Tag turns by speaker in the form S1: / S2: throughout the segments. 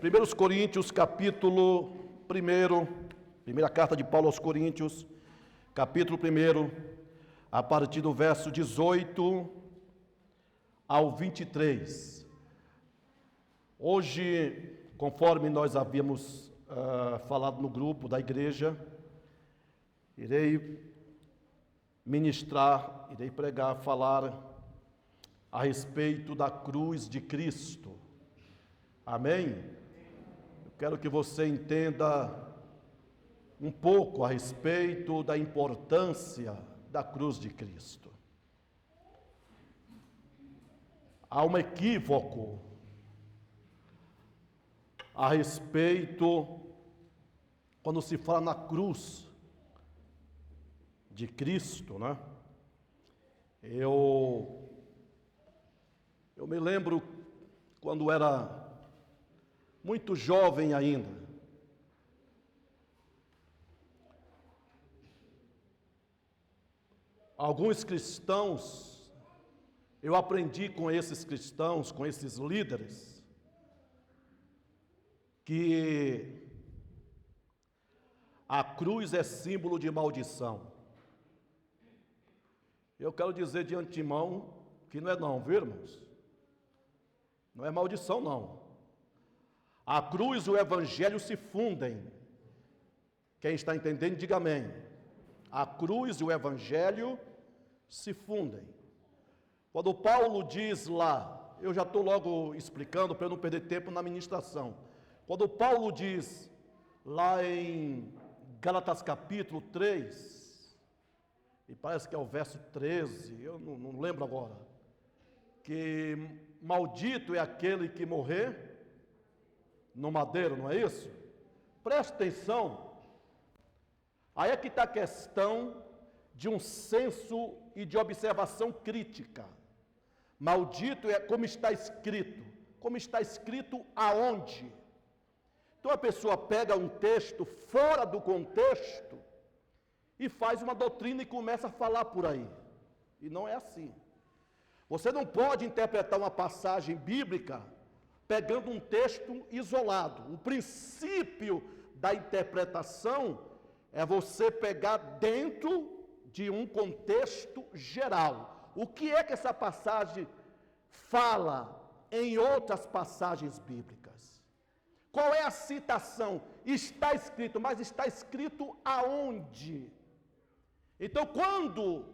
S1: 1 Coríntios, capítulo 1, primeira carta de Paulo aos Coríntios, capítulo 1, a partir do verso 18 ao 23. Hoje, conforme nós havíamos falado no grupo da igreja, irei ministrar, irei pregar, falar a respeito da cruz de Cristo. Amém? Eu quero que você entenda um pouco a respeito da importância da cruz de Cristo. Há um equívoco a respeito, quando se fala na cruz de Cristo, né? Eu me lembro quando era muito jovem ainda. Alguns cristãos, eu aprendi com esses cristãos, com esses líderes, que a cruz é símbolo de maldição. Eu quero dizer de antemão que não é não, viu, irmãos? Não é maldição, não. A cruz e o evangelho se fundem. Quem está entendendo, diga amém. A cruz e o evangelho se fundem. Quando Paulo diz lá, eu já estou logo explicando para eu não perder tempo na ministração. Quando Paulo diz lá em Gálatas capítulo 3, e parece que é o verso 13, eu não lembro agora, que maldito é aquele que morrer no madeiro, não é isso? Preste atenção. Aí é que está a questão de um senso e de observação crítica. Maldito é como está escrito. Como está escrito aonde? Então a pessoa pega um texto fora do contexto e faz uma doutrina e começa a falar por aí. E não é assim. Você não pode interpretar uma passagem bíblica pegando um texto isolado. O princípio da interpretação é você pegar dentro de um contexto geral. O que é que essa passagem fala em outras passagens bíblicas? Qual é a citação? Está escrito, mas está escrito aonde? Então, quando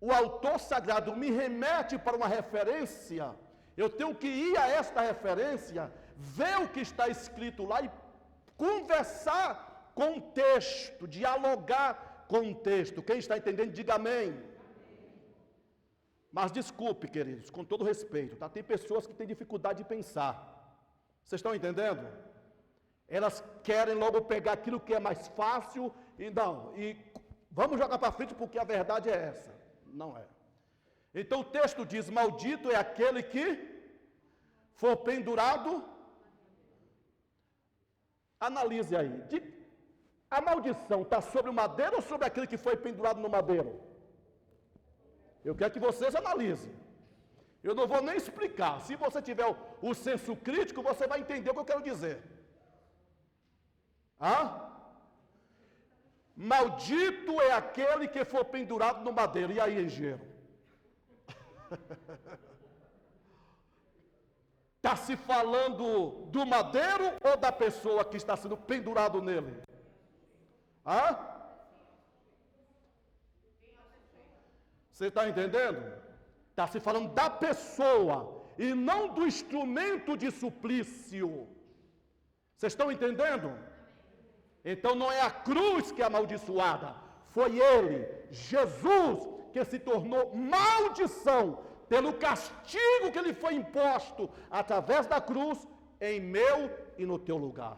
S1: o autor sagrado me remete para uma referência, eu tenho que ir a esta referência, ver o que está escrito lá e conversar com o texto, dialogar com o texto. Quem está entendendo, diga amém. Mas desculpe, queridos, com todo respeito, tá? Tem pessoas que têm dificuldade de pensar. Vocês estão entendendo? Elas querem logo pegar aquilo que é mais fácil e vamos jogar para frente porque a verdade é essa. Não é. Então o texto diz, maldito é aquele que for pendurado. Analise aí. A maldição está sobre o madeiro ou sobre aquele que foi pendurado no madeiro? Eu quero que vocês analisem. Eu não vou nem explicar. Se você tiver o senso crítico, você vai entender o que eu quero dizer. Maldito é aquele que for pendurado no madeiro. E aí, engenheiro? Está se falando do madeiro ou da pessoa que está sendo pendurado nele? Você está entendendo? Está se falando da pessoa e não do instrumento de suplício. Vocês estão entendendo? Então não é a cruz que é amaldiçoada, foi ele, Jesus, que se tornou maldição pelo castigo que lhe foi imposto através da cruz em meu e no teu lugar.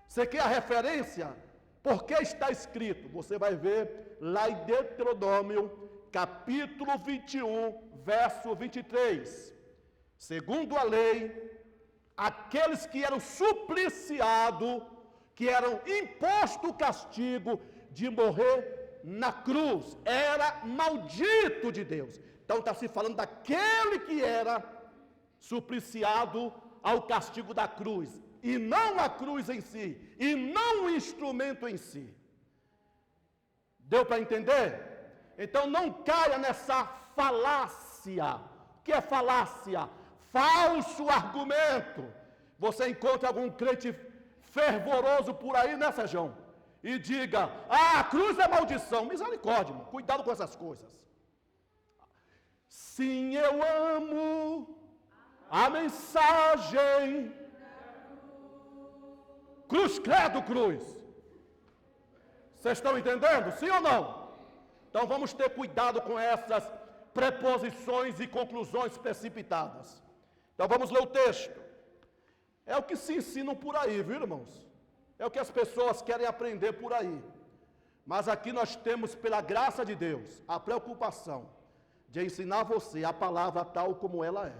S1: Você quer a referência? Porque está escrito, você vai ver lá em Deuteronômio, capítulo 21, verso 23. Segundo a lei, aqueles que eram supliciados, que eram imposto o castigo de morrer na cruz, era maldito de Deus. Então está se falando daquele que era supliciado ao castigo da cruz, e não a cruz em si, e não o instrumento em si. Deu para entender? Então não caia nessa falácia. O que é falácia? Falso argumento. Você encontra algum crente fervoroso por aí, né, Sejão? E diga, a cruz é maldição. Misericórdia, irmão. Cuidado com essas coisas. Sim, eu amo a mensagem. Cruz, credo, cruz. Vocês estão entendendo? Sim ou não? Então vamos ter cuidado com essas preposições e conclusões precipitadas. Então vamos ler o texto. É o que se ensinam por aí, viu, irmãos? É o que as pessoas querem aprender por aí. Mas aqui nós temos, pela graça de Deus, a preocupação de ensinar você a palavra tal como ela é.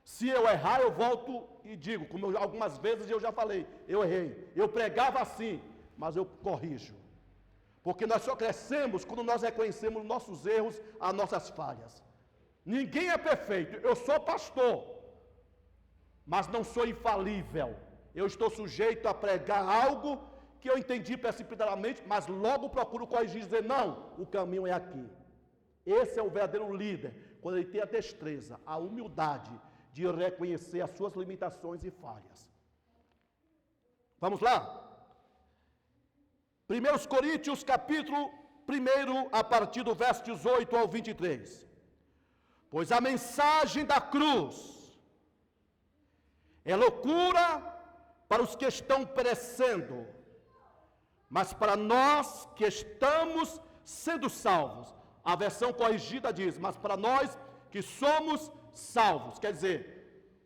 S1: Se eu errar, eu volto e digo, como algumas vezes eu já falei, eu errei. Eu pregava assim, mas eu corrijo. Porque nós só crescemos quando nós reconhecemos nossos erros, as nossas falhas. Ninguém é perfeito. Eu sou pastor, mas não sou infalível. Eu estou sujeito a pregar algo que eu entendi precipitadamente, mas logo procuro corrigir e dizer, não, o caminho é aqui. Esse é o verdadeiro líder, quando ele tem a destreza, a humildade de reconhecer as suas limitações e falhas. Vamos lá? 1 Coríntios, capítulo 1, a partir do verso 18 ao 23. Pois a mensagem da cruz é loucura para os que estão perecendo, mas para nós que estamos sendo salvos. A versão corrigida diz, mas para nós que somos salvos. Quer dizer,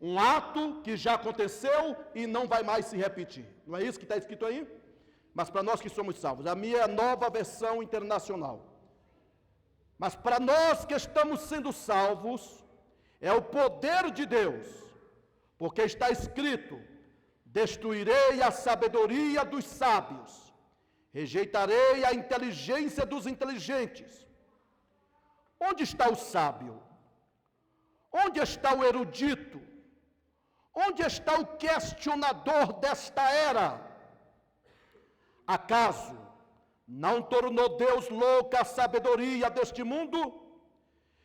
S1: um ato que já aconteceu e não vai mais se repetir. Não é isso que está escrito aí? Mas para nós que somos salvos. A minha é a nova versão internacional. Mas para nós que estamos sendo salvos, é o poder de Deus. Porque está escrito, destruirei a sabedoria dos sábios, rejeitarei a inteligência dos inteligentes. Onde está o sábio? Onde está o erudito? Onde está o questionador desta era? Acaso não tornou Deus louca a sabedoria deste mundo?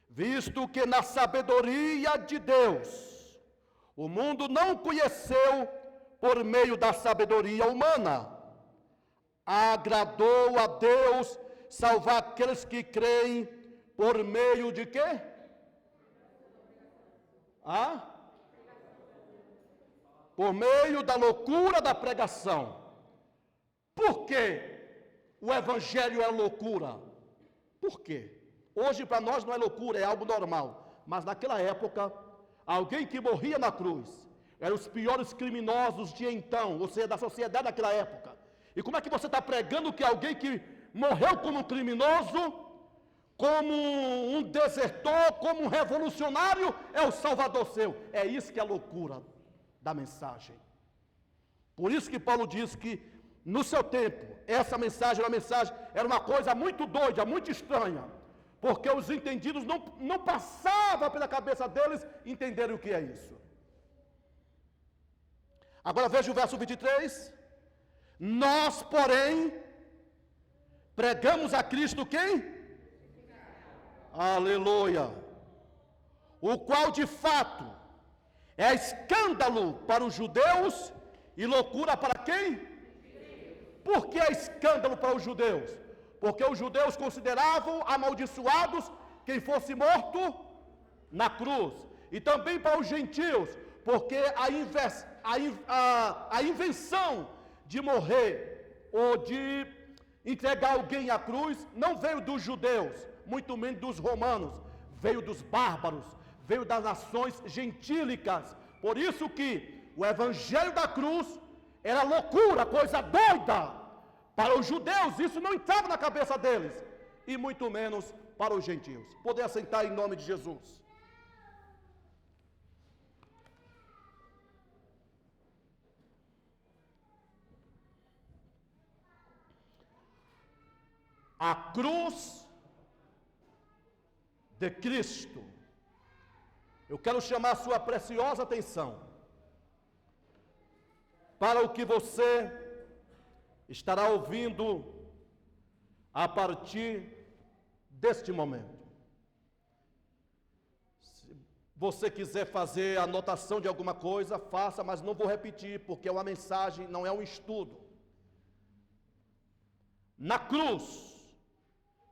S1: Visto que na sabedoria de Deus, o mundo não conheceu por meio da sabedoria humana. Agradou a Deus salvar aqueles que creem por meio de quê? Por meio da loucura da pregação. Por que o evangelho é loucura? Por quê? Hoje para nós não é loucura, é algo normal. Mas naquela época, alguém que morria na cruz, eram os piores criminosos de então, ou seja, da sociedade daquela época. E como é que você está pregando que alguém que morreu como um criminoso, como um desertor, como um revolucionário, é o salvador seu? É isso que é a loucura da mensagem. Por isso que Paulo diz que no seu tempo, essa mensagem era uma coisa muito doida, muito estranha, porque os entendidos não passava pela cabeça deles entenderem o que é isso. Agora veja o verso 23. Nós, porém, pregamos a Cristo quem? Aleluia. O qual de fato é escândalo para os judeus e loucura para quem? Por que é escândalo para os judeus? Porque os judeus consideravam amaldiçoados quem fosse morto na cruz. E também para os gentios, porque a invenção de morrer ou de entregar alguém à cruz não veio dos judeus, muito menos dos romanos, veio dos bárbaros, veio das nações gentílicas. Por isso que o evangelho da cruz era loucura, coisa doida. Para os judeus, isso não entrava na cabeça deles. E muito menos para os gentios. Poder assentar em nome de Jesus. A cruz de Cristo. Eu quero chamar a sua preciosa atenção. para o que você estará ouvindo a partir deste momento. Se você quiser fazer anotação de alguma coisa, faça, mas não vou repetir, porque é uma mensagem, não é um estudo. Na cruz,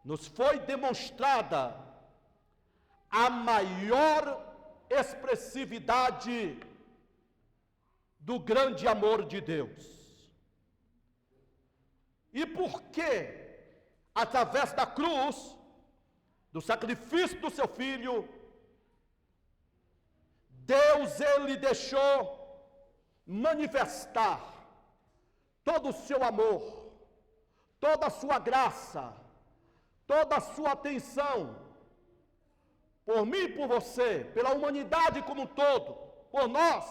S1: nos foi demonstrada a maior expressividade do grande amor de Deus. E por que, através da cruz, do sacrifício do seu filho, Deus, ele deixou manifestar todo o seu amor, toda a sua graça, toda a sua atenção, por mim e por você, pela humanidade como um todo, por nós,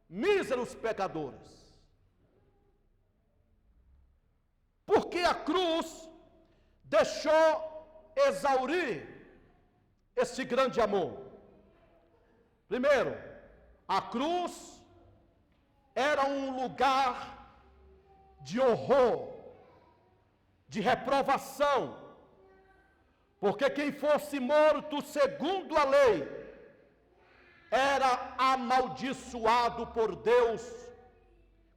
S1: míseros pecadores. Porque a cruz deixou exaurir esse grande amor. Primeiro, a cruz era um lugar de horror, de reprovação, porque quem fosse morto segundo a lei era amaldiçoado por Deus,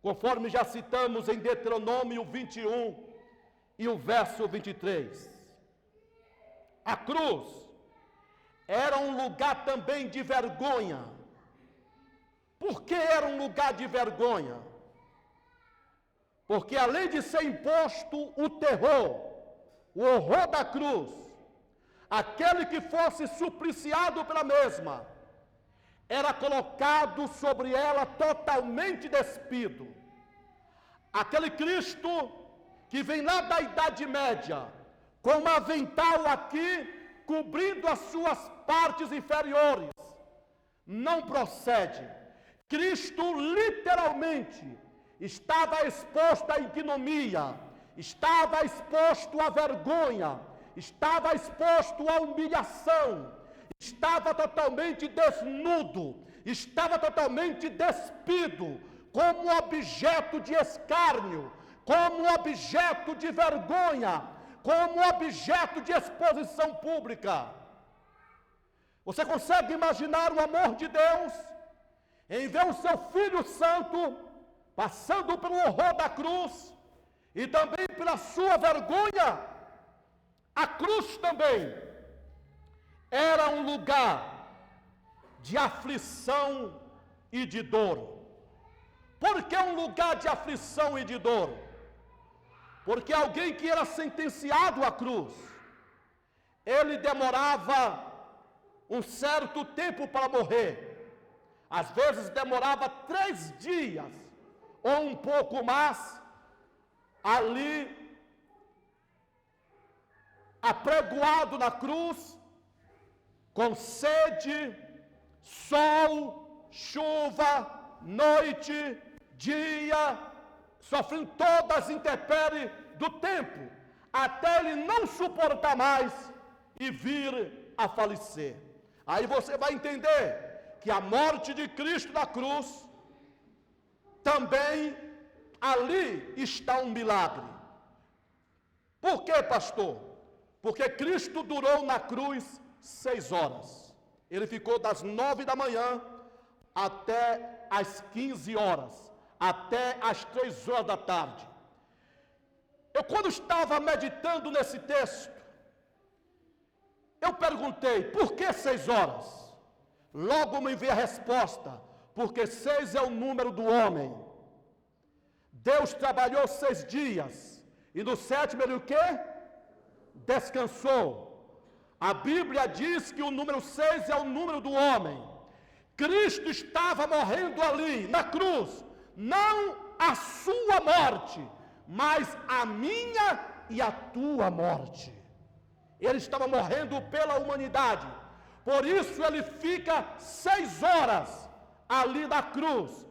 S1: conforme já citamos em Deuteronômio 21 e o verso 23. A cruz era um lugar também de vergonha. Por que era um lugar de vergonha? Porque além de ser imposto o terror, o horror da cruz, aquele que fosse supliciado pela mesma, era colocado sobre ela totalmente despido. Aquele Cristo que vem lá da Idade Média, com um avental aqui, cobrindo as suas partes inferiores, não procede. Cristo literalmente estava exposto à ignomia, estava exposto à vergonha, estava exposto à humilhação, estava totalmente desnudo, estava totalmente despido, como objeto de escárnio, como objeto de vergonha, como objeto de exposição pública. Você consegue imaginar o amor de Deus em ver o seu Filho Santo passando pelo horror da cruz e também pela sua vergonha? A cruz também era um lugar de aflição e de dor. Por que um lugar de aflição e de dor? Porque alguém que era sentenciado à cruz, ele demorava um certo tempo para morrer. Às vezes demorava 3 dias, ou um pouco mais, ali, apregoado na cruz, com sede, sol, chuva, noite, dia, sofrendo todas as intempéries do tempo, até ele não suportar mais e vir a falecer. Aí você vai entender que a morte de Cristo na cruz, também ali está um milagre. Por quê, pastor? Porque Cristo durou na cruz 6 horas. Ele ficou das 9 da manhã até as 15 horas, até as 3 horas da tarde. Eu, quando estava meditando nesse texto, eu perguntei, por que 6 horas? Logo me veio a resposta, porque 6 é o número do homem. Deus trabalhou 6 dias, e no 7º ele o quê? Descansou. A Bíblia diz que o número 6 é o número do homem. Cristo estava morrendo ali, na cruz, não a sua morte, mas a minha e a tua morte. Ele estava morrendo pela humanidade. Por isso ele fica 6 horas ali na cruz.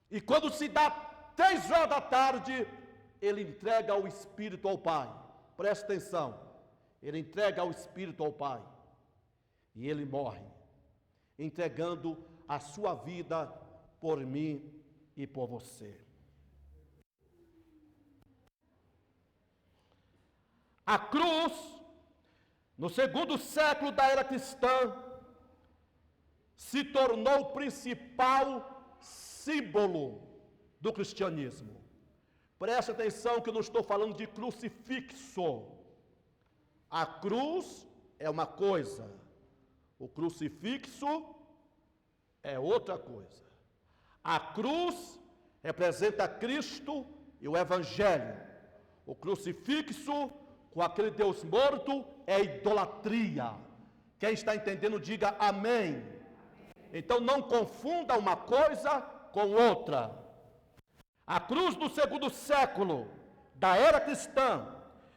S1: E quando se dá 3 horas da tarde, ele entrega o Espírito ao Pai. Presta atenção. Ele entrega o Espírito ao Pai. E ele morre, entregando a sua vida por mim e por você. A cruz, no segundo século da era cristã, se tornou o principal símbolo do cristianismo. Preste atenção que eu não estou falando de crucifixo. A cruz é uma coisa, o crucifixo é outra coisa. A cruz representa Cristo e o Evangelho. O crucifixo, com aquele Deus morto, é idolatria. Quem está entendendo, diga amém. Então não confunda uma coisa com outra. A cruz do segundo século da era cristã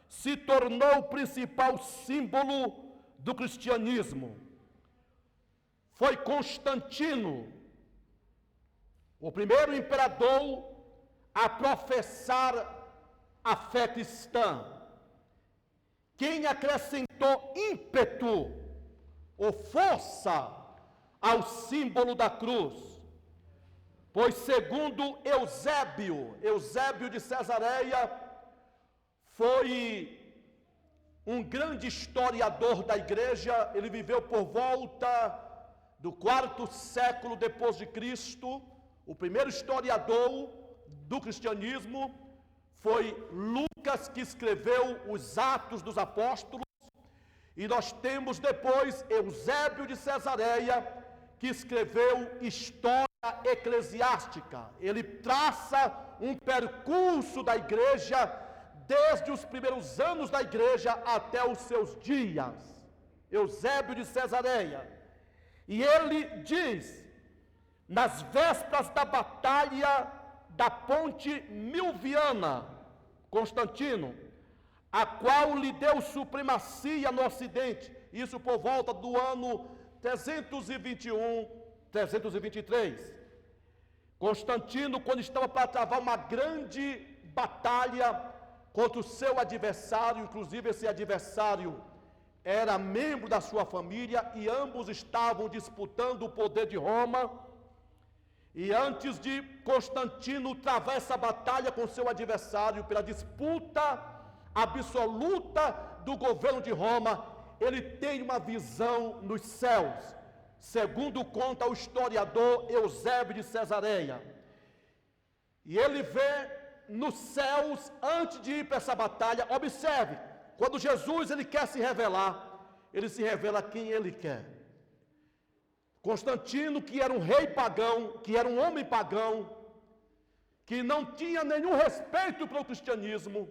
S1: se tornou o principal símbolo do cristianismo. Foi Constantino, o primeiro imperador a professar a fé cristã, quem acrescentou ímpeto ou força ao símbolo da cruz. Pois segundo Eusébio de Cesareia, foi um grande historiador da igreja. Ele viveu por volta do 4º século depois de Cristo. O primeiro historiador do cristianismo foi Lucas, que escreveu os Atos dos Apóstolos. E nós temos depois Eusébio de Cesareia, que escreveu História Eclesiástica. Ele traça um percurso da igreja desde os primeiros anos da igreja até os seus dias. Eusébio de Cesareia. E ele diz, nas vésperas da batalha da ponte Milviana, Constantino, a qual lhe deu supremacia no Ocidente, isso por volta do ano 321, 323. Constantino, quando estava para travar uma grande batalha contra o seu adversário, inclusive esse adversário era membro da sua família, e ambos estavam disputando o poder de Roma. E antes de Constantino travar essa batalha com seu adversário pela disputa absoluta do governo de Roma, ele tem uma visão nos céus, segundo conta o historiador Eusébio de Cesareia. E ele vê nos céus, antes de ir para essa batalha, observe, quando Jesus ele quer se revelar, ele se revela quem ele quer. Constantino, que era um rei pagão, que era um homem pagão, que não tinha nenhum respeito para o cristianismo,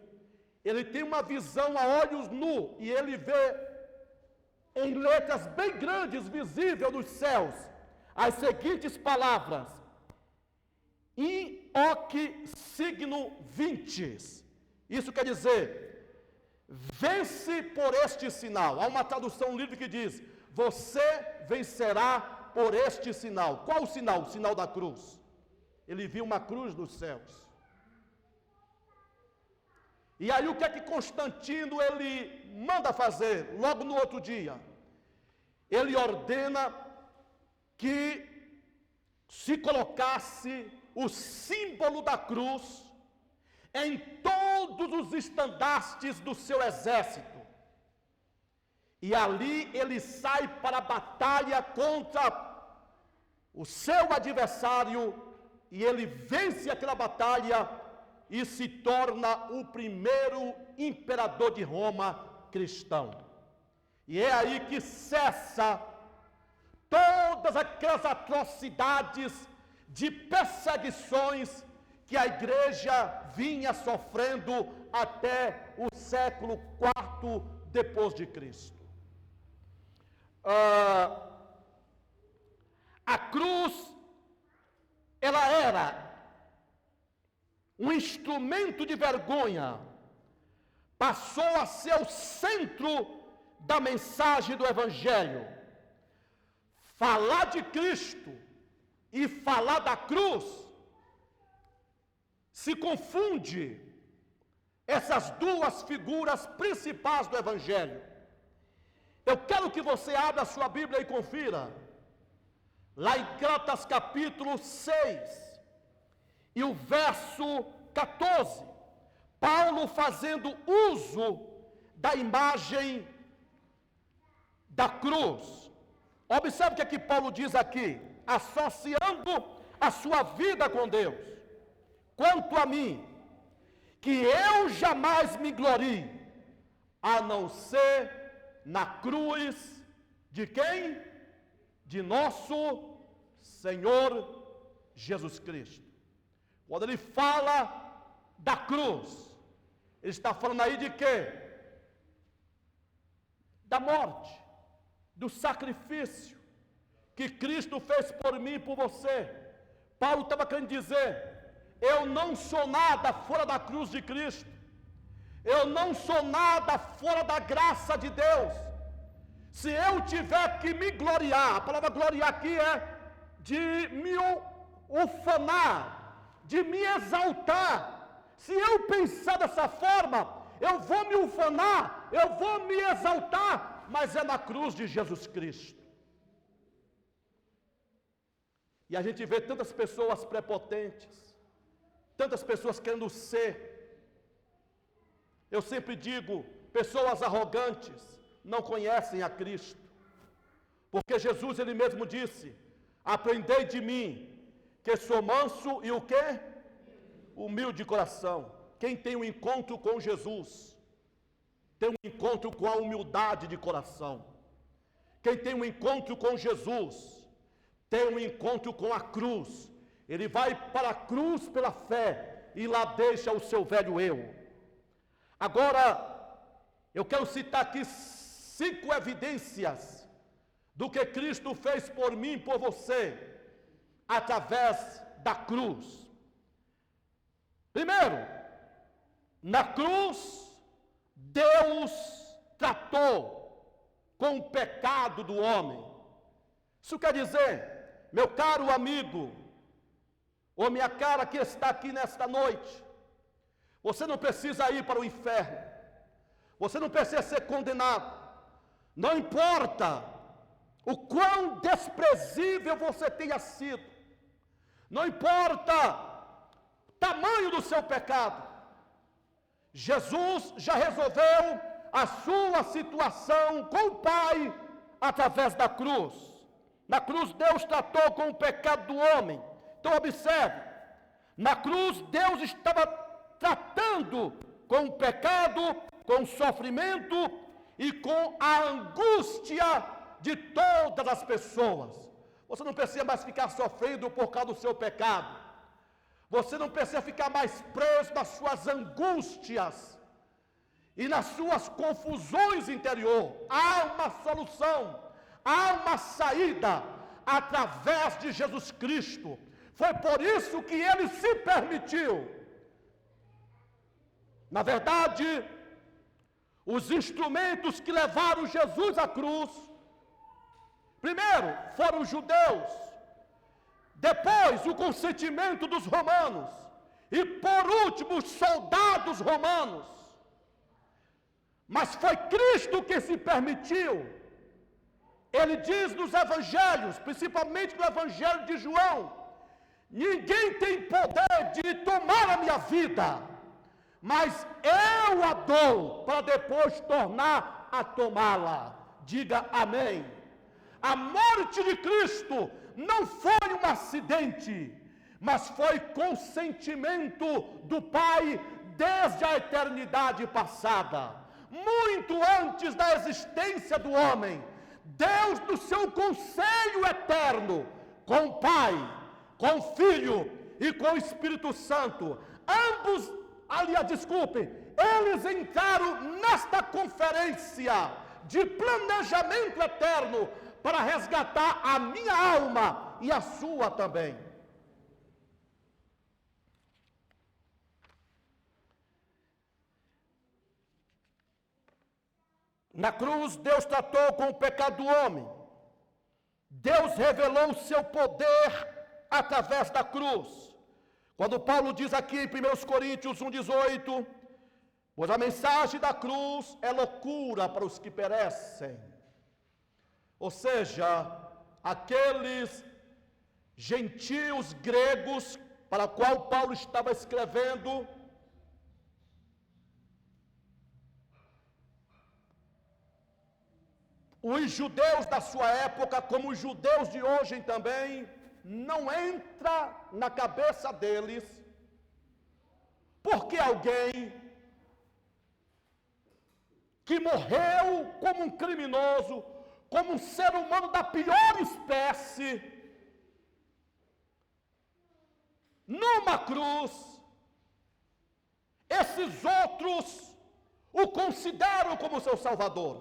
S1: ele tem uma visão a olhos nus, e ele vê em letras bem grandes, visível nos céus, as seguintes palavras: in hoc signo vinces. Isso quer dizer, vence por este sinal. Há uma tradução livre que diz, você vencerá por este sinal. Qual o sinal? O sinal da cruz. Ele viu uma cruz nos céus. E aí o que é que Constantino ele manda fazer logo no outro dia? Ele ordena que se colocasse o símbolo da cruz em todos os estandartes do seu exército. E ali ele sai para a batalha contra o seu adversário, e ele vence aquela batalha e se torna o primeiro imperador de Roma cristão. E é aí que cessa todas aquelas atrocidades de perseguições que a igreja vinha sofrendo até o século IV depois de Cristo. A cruz, ela era um instrumento de vergonha, passou a ser o centro da mensagem do Evangelho. Falar de Cristo e falar da cruz se confunde essas duas figuras principais do Evangelho. Eu quero que você abra a sua Bíblia e confira lá em Gálatas capítulo 6, e o verso 14, Paulo fazendo uso da imagem da cruz. Observe o que é que Paulo diz aqui, associando a sua vida com Deus. Quanto a mim, que eu jamais me glorie, a não ser na cruz de quem? De nosso Senhor Jesus Cristo. Quando ele fala da cruz, ele está falando aí de quê? Da morte, do sacrifício que Cristo fez por mim e por você. Paulo estava querendo dizer: eu não sou nada fora da cruz de Cristo, eu não sou nada fora da graça de Deus. Se eu tiver que me gloriar, a palavra gloriar aqui é de me ufanar, de me exaltar. Se eu pensar dessa forma, eu vou me ufanar, eu vou me exaltar, mas é na cruz de Jesus Cristo. E a gente vê tantas pessoas prepotentes, tantas pessoas querendo ser. Eu sempre digo, pessoas arrogantes não conhecem a Cristo. Porque Jesus, ele mesmo disse: aprendei de mim, que sou manso e o quê? Humilde de coração. Quem tem um encontro com Jesus, tem um encontro com a humildade de coração. Quem tem um encontro com Jesus, tem um encontro com a cruz. Ele vai para a cruz pela fé e lá deixa o seu velho eu. Agora, eu quero citar aqui 5 evidências do que Cristo fez por mim e por você, através da cruz. Primeiro, na cruz, Deus tratou com o pecado do homem. Isso quer dizer, meu caro amigo, ou minha cara que está aqui nesta noite, você não precisa ir para o inferno, você não precisa ser condenado, não importa o quão desprezível você tenha sido, não importa o tamanho do seu pecado, Jesus já resolveu a sua situação com o Pai através da cruz. Na cruz Deus tratou com o pecado do homem. Então observe, na cruz Deus estava tratando com o pecado, com o sofrimento e com a angústia de todas as pessoas. Você não precisa mais ficar sofrendo por causa do seu pecado. Você não precisa ficar mais preso nas suas angústias e nas suas confusões interior. Há uma solução, há uma saída através de Jesus Cristo. Foi por isso que ele se permitiu. Na verdade, os instrumentos que levaram Jesus à cruz, primeiro foram os judeus, depois o consentimento dos romanos e por último os soldados romanos. Mas foi Cristo que se permitiu. Ele diz nos evangelhos, principalmente no evangelho de João: ninguém tem poder de tomar a minha vida, mas eu a dou para depois tornar a tomá-la. Diga amém. A morte de Cristo não foi um acidente, mas foi consentimento do Pai desde a eternidade passada. Muito antes da existência do homem, Deus, no seu conselho eterno, com o Pai, com o Filho e com o Espírito Santo, ambos, aliás, desculpem, eles entraram nesta conferência de planejamento eterno para resgatar a minha alma e a sua também. Na cruz, Deus tratou com o pecado do homem. Deus revelou o seu poder através da cruz. Quando Paulo diz aqui em 1 Coríntios 1,18: pois a mensagem da cruz é loucura para os que perecem. Ou seja, aqueles gentios, gregos, para o qual Paulo estava escrevendo, os judeus da sua época, como os judeus de hoje também, não entra na cabeça deles, porque alguém que morreu como um criminoso, como um ser humano da pior espécie, numa cruz, esses outros o consideram como seu Salvador.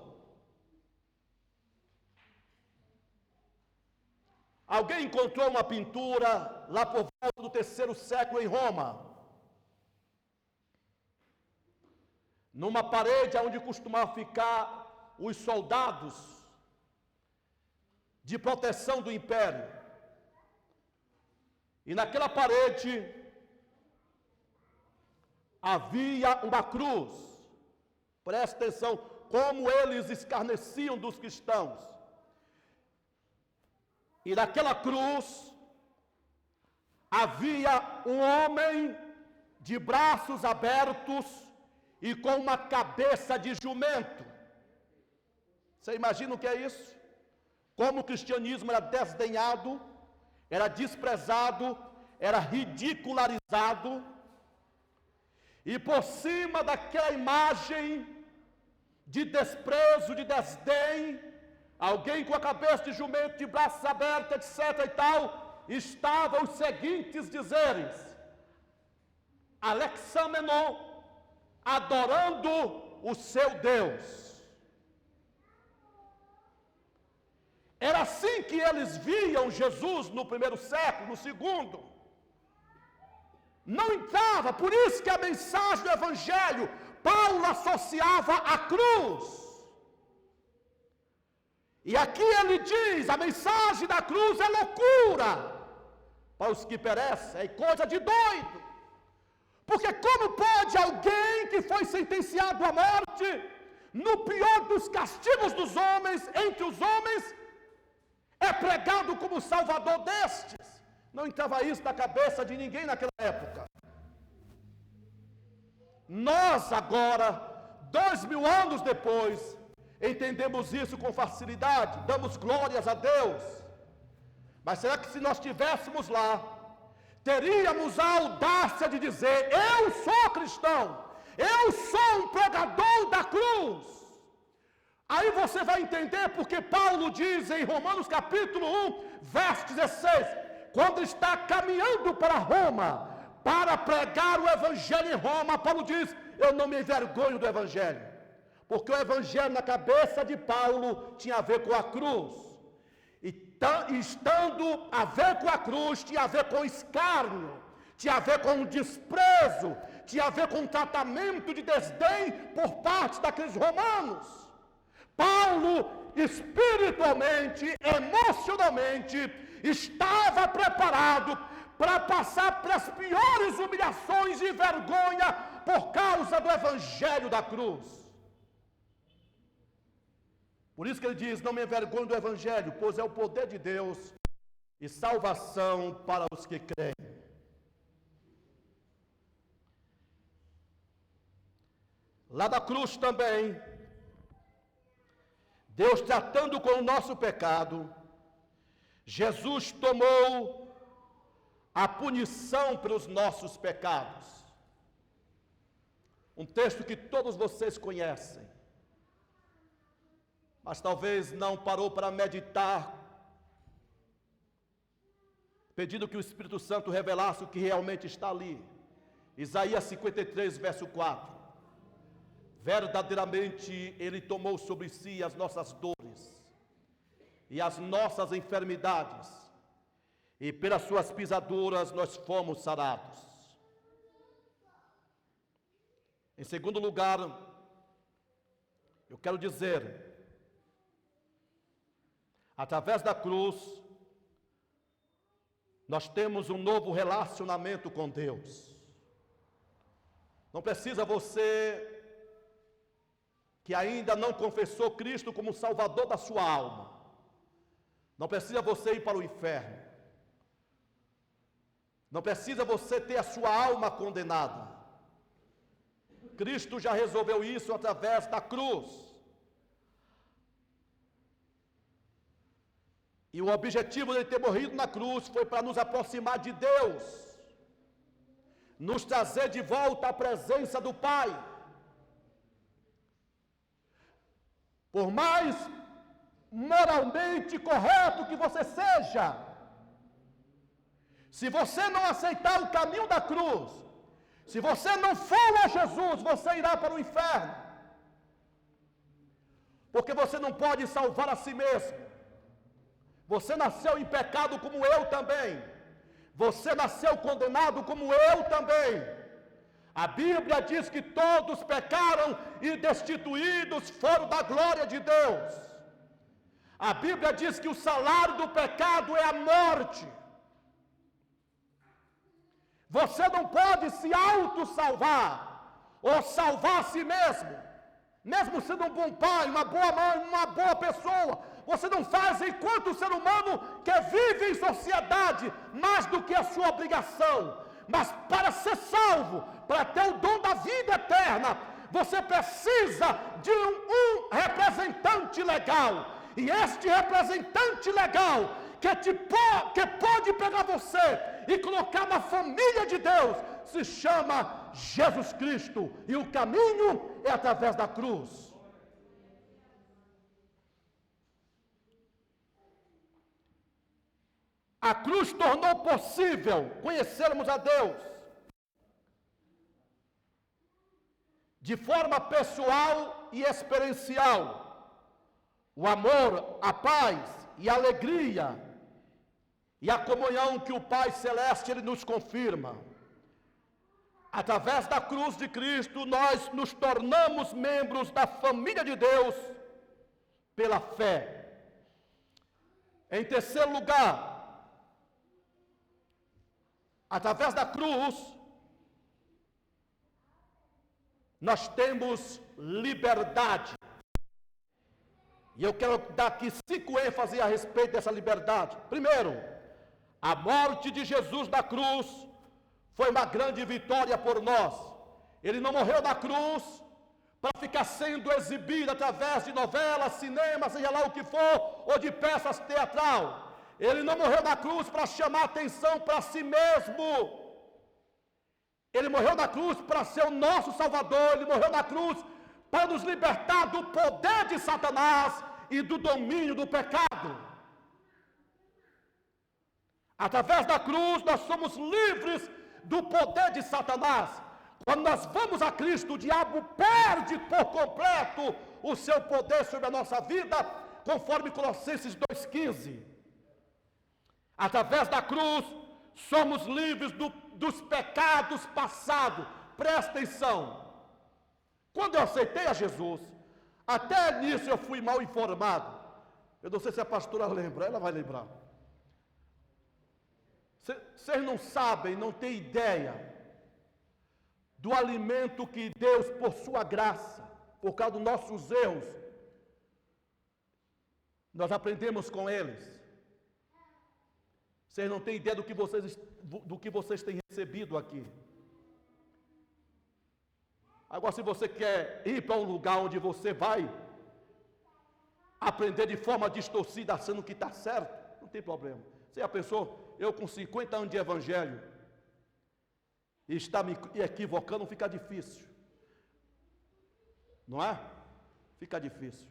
S1: Alguém encontrou uma pintura lá por volta do 3º século em Roma, numa parede onde costumavam ficar os soldados de proteção do império. E naquela parede havia uma cruz. Presta atenção como eles escarneciam dos cristãos. E naquela cruz havia um homem de braços abertos e com uma cabeça de jumento. Você imagina o que é isso? Como o cristianismo era desdenhado, era desprezado, era ridicularizado. E por cima daquela imagem de desprezo, de desdém, alguém com a cabeça de jumento, de braços abertos, etc. e tal, estavam os seguintes dizeres: Alexamenon, adorando o seu Deus. Era assim que eles viam Jesus no 1º século, no 2º. Não entrava, por isso que a mensagem do Evangelho, Paulo associava à cruz. E aqui ele diz, a mensagem da cruz é loucura para os que perecem, é coisa de doido. Porque como pode alguém que foi sentenciado à morte, no pior dos castigos dos homens, entre os homens, é pregado como salvador destes? Não entrava isso na cabeça de ninguém naquela época. Nós agora, 2000 anos depois, entendemos isso com facilidade, damos glórias a Deus. Mas será que se nós estivéssemos lá, teríamos a audácia de dizer: eu sou cristão, eu sou um pregador da cruz? Aí você vai entender porque Paulo diz em Romanos capítulo 1, verso 16, quando está caminhando para Roma, para pregar o Evangelho em Roma, Paulo diz: eu não me envergonho do Evangelho, porque o Evangelho na cabeça de Paulo tinha a ver com a cruz, e estando a ver com a cruz, tinha a ver com escárnio, tinha a ver com o desprezo, tinha a ver com um tratamento de desdém por parte daqueles romanos. Paulo, espiritualmente, emocionalmente, estava preparado para passar pelas piores humilhações e vergonha por causa do Evangelho da cruz. Por isso que ele diz: não me envergonho do Evangelho, pois é o poder de Deus e salvação para os que creem. Lá da cruz também, Deus tratando com o nosso pecado, Jesus tomou a punição pelos nossos pecados. Um texto que todos vocês conhecem, mas talvez não parou para meditar, pedindo que o Espírito Santo revelasse o que realmente está ali. Isaías 53, verso 4. Verdadeiramente Ele tomou sobre si as nossas dores e as nossas enfermidades, e pelas suas pisaduras nós fomos sarados. Em segundo lugar, eu quero dizer, através da cruz, nós temos um novo relacionamento com Deus. Não precisa você, que ainda não confessou Cristo como Salvador da sua alma, não precisa você ir para o inferno. Não precisa você ter a sua alma condenada. Cristo já resolveu isso através da cruz. E o objetivo de ele ter morrido na cruz foi para nos aproximar de Deus, nos trazer de volta à presença do Pai. Por mais moralmente correto que você seja, se você não aceitar o caminho da cruz, se você não for a Jesus, você irá para o inferno. Porque você não pode salvar a si mesmo. Você nasceu em pecado como eu também. Você nasceu condenado como eu também. A Bíblia diz que todos pecaram e destituídos foram da glória de Deus. A Bíblia diz que o salário do pecado é a morte. Você não pode se auto-salvar ou salvar a si mesmo. Mesmo sendo um bom pai, uma boa mãe, uma boa pessoa, você não faz enquanto ser humano que vive em sociedade mais do que a sua obrigação. Mas para ser salvo, para ter o dom da vida eterna, você precisa de um representante legal. E este representante legal que pode pegar você e colocar na família de Deus se chama Jesus Cristo. E o caminho é através da cruz. A cruz tornou possível conhecermos a Deus de forma pessoal e experiencial. O amor, a paz e a alegria e a comunhão que o Pai Celeste ele nos confirma. Através da cruz de Cristo, nós nos tornamos membros da família de Deus pela fé. Em terceiro lugar, através da cruz, nós temos liberdade. E eu quero dar aqui 5 ênfases a respeito dessa liberdade. Primeiro, a morte de Jesus na cruz foi uma grande vitória por nós. Ele não morreu na cruz para ficar sendo exibido através de novelas, cinemas, seja lá o que for, ou de peças teatral. Ele não morreu na cruz para chamar atenção para si mesmo. Ele morreu na cruz para ser o nosso Salvador. Ele morreu na cruz para nos libertar do poder de Satanás e do domínio do pecado. Através da cruz nós somos livres do poder de Satanás. Quando nós vamos a Cristo, o diabo perde por completo o seu poder sobre a nossa vida, conforme Colossenses 2,15. Através da cruz, somos livres dos pecados passados. Presta atenção. Quando eu aceitei a Jesus, até nisso eu fui mal informado. Eu não sei se a pastora lembra, ela vai lembrar. Vocês não sabem, não têm ideia do alimento que Deus, por sua graça, por causa dos nossos erros, nós aprendemos com eles. Vocês não têm ideia do que vocês têm recebido aqui. Agora, se você quer ir para um lugar onde você vai aprender de forma distorcida, achando que está certo, não tem problema. Você já pensou, eu com 50 anos de evangelho, e está me equivocando, fica difícil. Não é? Fica difícil.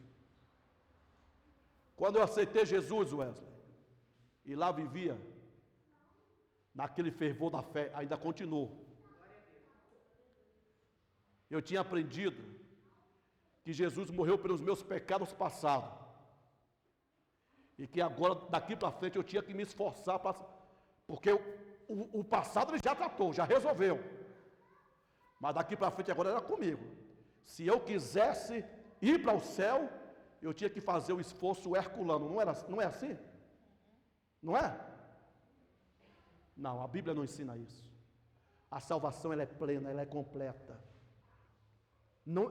S1: Quando eu aceitei Jesus, Wesley, e lá vivia, naquele fervor da fé, ainda continuou. Eu tinha aprendido que Jesus morreu pelos meus pecados passados. E que agora, daqui para frente, eu tinha que me esforçar porque o passado ele já tratou, já resolveu. Mas daqui para frente agora era comigo. Se eu quisesse ir para o céu, eu tinha que fazer o esforço herculano. Não é assim? Não é? Não, a Bíblia não ensina isso. A salvação ela é plena, ela é completa. Não,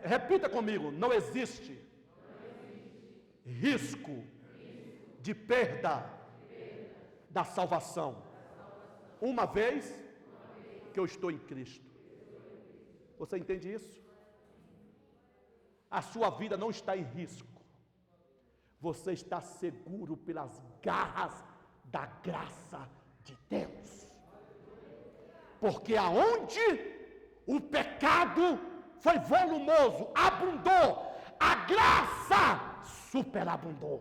S1: repita comigo, não existe risco de perda da salvação. uma vez que eu estou em Cristo. Você entende isso? A sua vida não está em risco. Você está seguro pelas garras da graça de Deus. Porque aonde o pecado foi volumoso, abundou, a graça superabundou.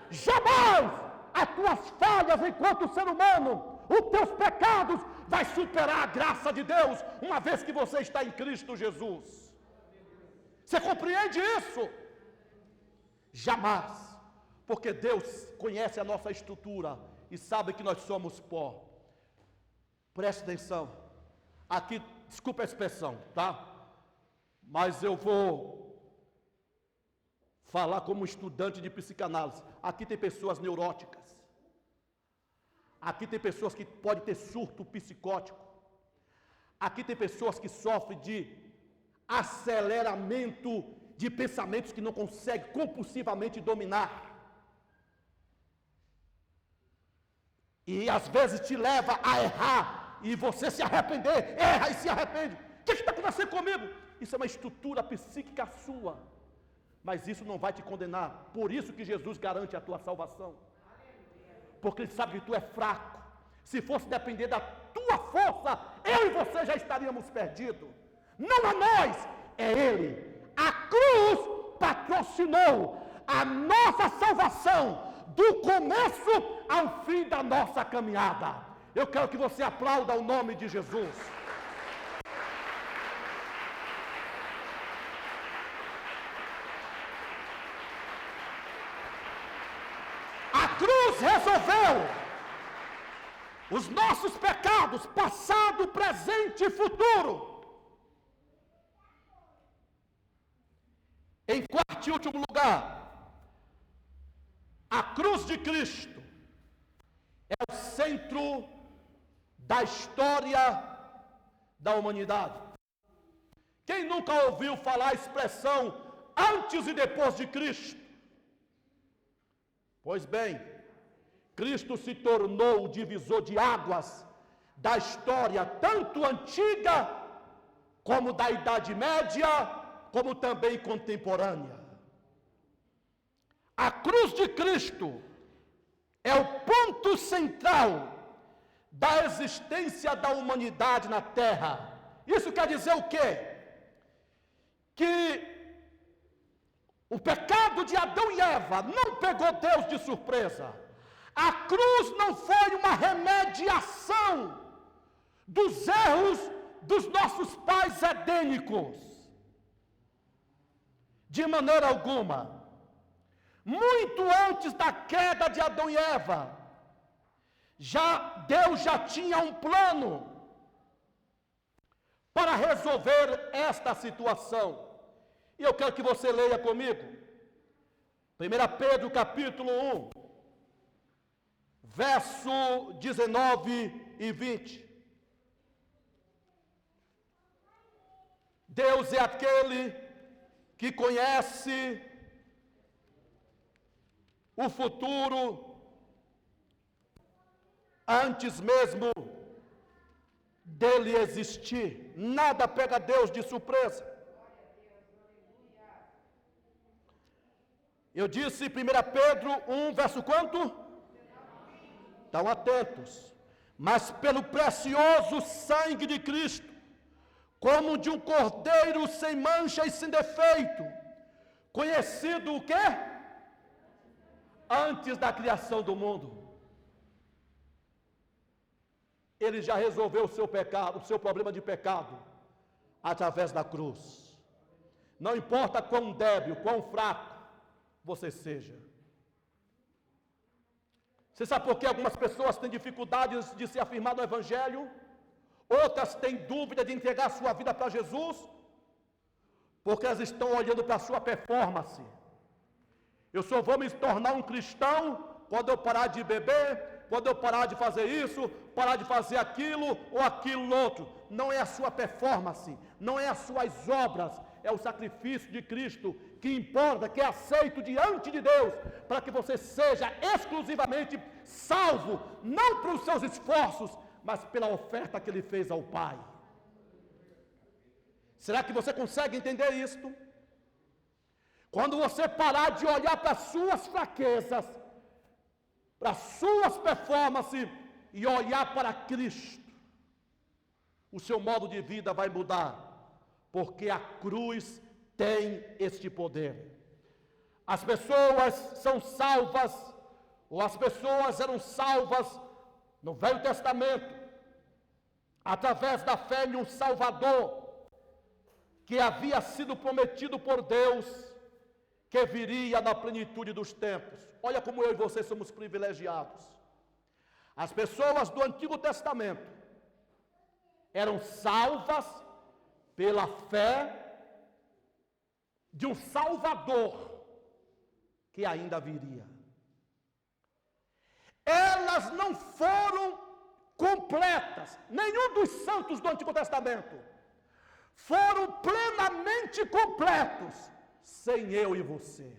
S1: Jamais as tuas falhas enquanto ser humano, os teus pecados vai superar a graça de Deus, uma vez que você está em Cristo Jesus. Você compreende isso? Jamais, porque Deus conhece a nossa estrutura e sabe que nós somos pó. Preste atenção, aqui, desculpa a expressão, tá? Mas eu vou falar como estudante de psicanálise. Aqui tem pessoas neuróticas, aqui tem pessoas que podem ter surto psicótico, aqui tem pessoas que sofrem de aceleramento de pensamentos que não consegue compulsivamente dominar. E às vezes te leva a errar, e você se arrepender, erra e se arrepende. O que está acontecendo comigo? Isso é uma estrutura psíquica sua. Mas isso não vai te condenar. Por isso que Jesus garante a tua salvação. Porque Ele sabe que tu é fraco. Se fosse depender da tua força, eu e você já estaríamos perdidos. Não a nós, é Ele. A cruz patrocinou a nossa salvação do começo ao fim da nossa caminhada. Eu quero que você aplauda o nome de Jesus. A cruz resolveu os nossos pecados, passado, presente e futuro. Em quarto e último lugar, a cruz de Cristo é o centro da história da humanidade. Quem nunca ouviu falar a expressão antes e depois de Cristo? Pois bem, Cristo se tornou o divisor de águas da história, tanto antiga como da Idade Média, como também contemporânea. A cruz de Cristo é o ponto central da existência da humanidade na Terra. Isso quer dizer o quê? Que o pecado de Adão e Eva não pegou Deus de surpresa. A cruz não foi uma remediação dos erros dos nossos pais edênicos. De maneira alguma. Muito antes da queda de Adão e Eva, Deus já tinha um plano para resolver esta situação. E eu quero que você leia comigo. 1 Pedro capítulo 1, verso 19 e 20. Deus é aquele que conhece o futuro antes mesmo dele existir. Nada pega Deus de surpresa. Eu disse 1 Pedro 1, verso quanto? Estão atentos. Mas pelo precioso sangue de Cristo, como de um cordeiro sem mancha e sem defeito, conhecido o quê? Antes da criação do mundo. Ele já resolveu o seu pecado, o seu problema de pecado, através da cruz. Não importa quão débil, quão fraco você seja. Você sabe por que algumas pessoas têm dificuldades de se afirmar no Evangelho? Outras têm dúvida de entregar sua vida para Jesus? Porque elas estão olhando para a sua performance. Eu só vou me tornar um cristão quando eu parar de beber, quando eu parar de fazer isso, parar de fazer aquilo ou aquilo outro. Não é a sua performance, não é as suas obras, é o sacrifício de Cristo que importa, que é aceito diante de Deus, para que você seja exclusivamente salvo, não pelos seus esforços, mas pela oferta que Ele fez ao Pai. Será que você consegue entender isto? Quando você parar de olhar para as suas fraquezas, para as suas performances e olhar para Cristo, o seu modo de vida vai mudar, porque a cruz tem este poder. As pessoas são salvas, ou as pessoas eram salvas no Velho Testamento, através da fé em um Salvador, que havia sido prometido por Deus, que viria na plenitude dos tempos. Olha como eu e você somos privilegiados. As pessoas do Antigo Testamento eram salvas pela fé de um Salvador que ainda viria. Elas não foram completas, nenhum dos santos do Antigo Testamento foram plenamente completos sem eu e você.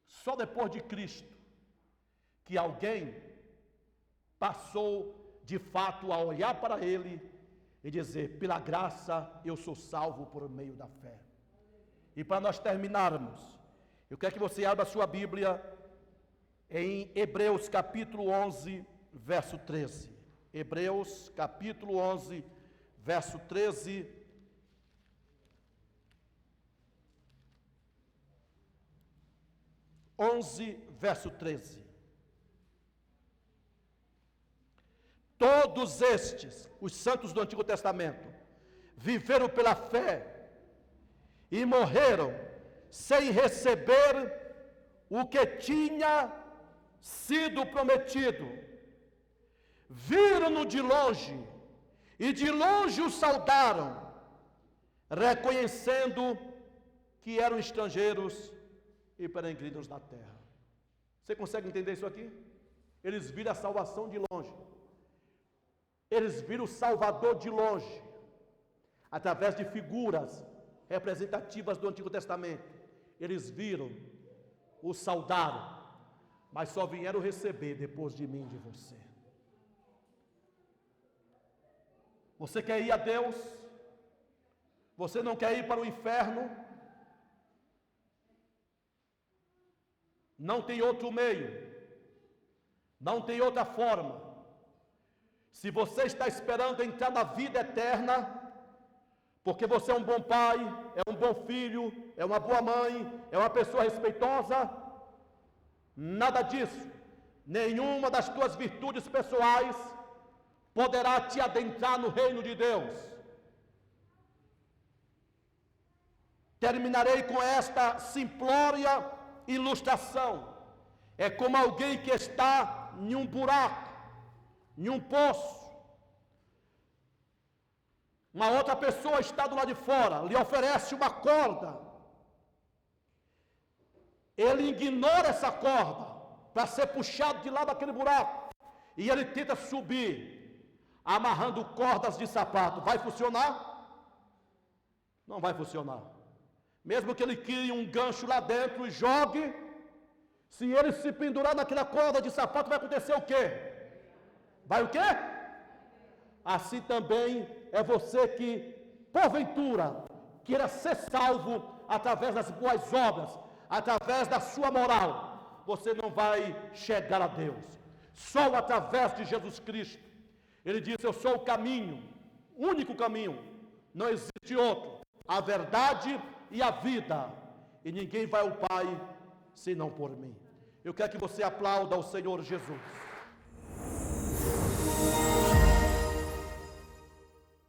S1: Só depois de Cristo que alguém passou de fato a olhar para Ele e dizer: pela graça eu sou salvo por meio da fé. E para nós terminarmos, eu quero que você abra a sua Bíblia em Hebreus capítulo 11, verso 13. Hebreus capítulo 11, verso 13. Verso 13. Todos estes, os santos do Antigo Testamento, viveram pela fé e morreram sem receber o que tinha sido prometido. Viram-no de longe e de longe o saudaram, reconhecendo que eram estrangeiros e peregrinos na terra. Você consegue entender isso aqui? Eles viram a salvação de longe. Eles viram o Salvador de longe, através de figuras representativas do Antigo Testamento. Eles viram, o saudaram, mas só vieram receber depois de mim e de você. Você quer ir a Deus? Você não quer ir para o inferno? Não tem outro meio, não tem outra forma. Se você está esperando entrar na vida eterna, porque você é um bom pai, é um bom filho, é uma boa mãe, é uma pessoa respeitosa, nada disso, nenhuma das tuas virtudes pessoais poderá te adentrar no reino de Deus. Terminarei com esta simplória ilustração. É como alguém que está em um buraco, em um poço. Uma outra pessoa está do lado de fora, lhe oferece uma corda. Ele ignora essa corda para ser puxado de lá daquele buraco. E ele tenta subir, amarrando cordas de sapato. Vai funcionar? Não vai funcionar. Mesmo que ele crie um gancho lá dentro e jogue, se ele se pendurar naquela corda de sapato, vai acontecer o quê? Vai o quê? Assim também é você que, porventura, queira ser salvo através das boas obras, através da sua moral. Você não vai chegar a Deus. Só através de Jesus Cristo. Ele disse: eu sou o caminho, único caminho, não existe outro, a verdade e a vida, e ninguém vai ao Pai senão por mim. Eu quero que você aplauda ao Senhor Jesus.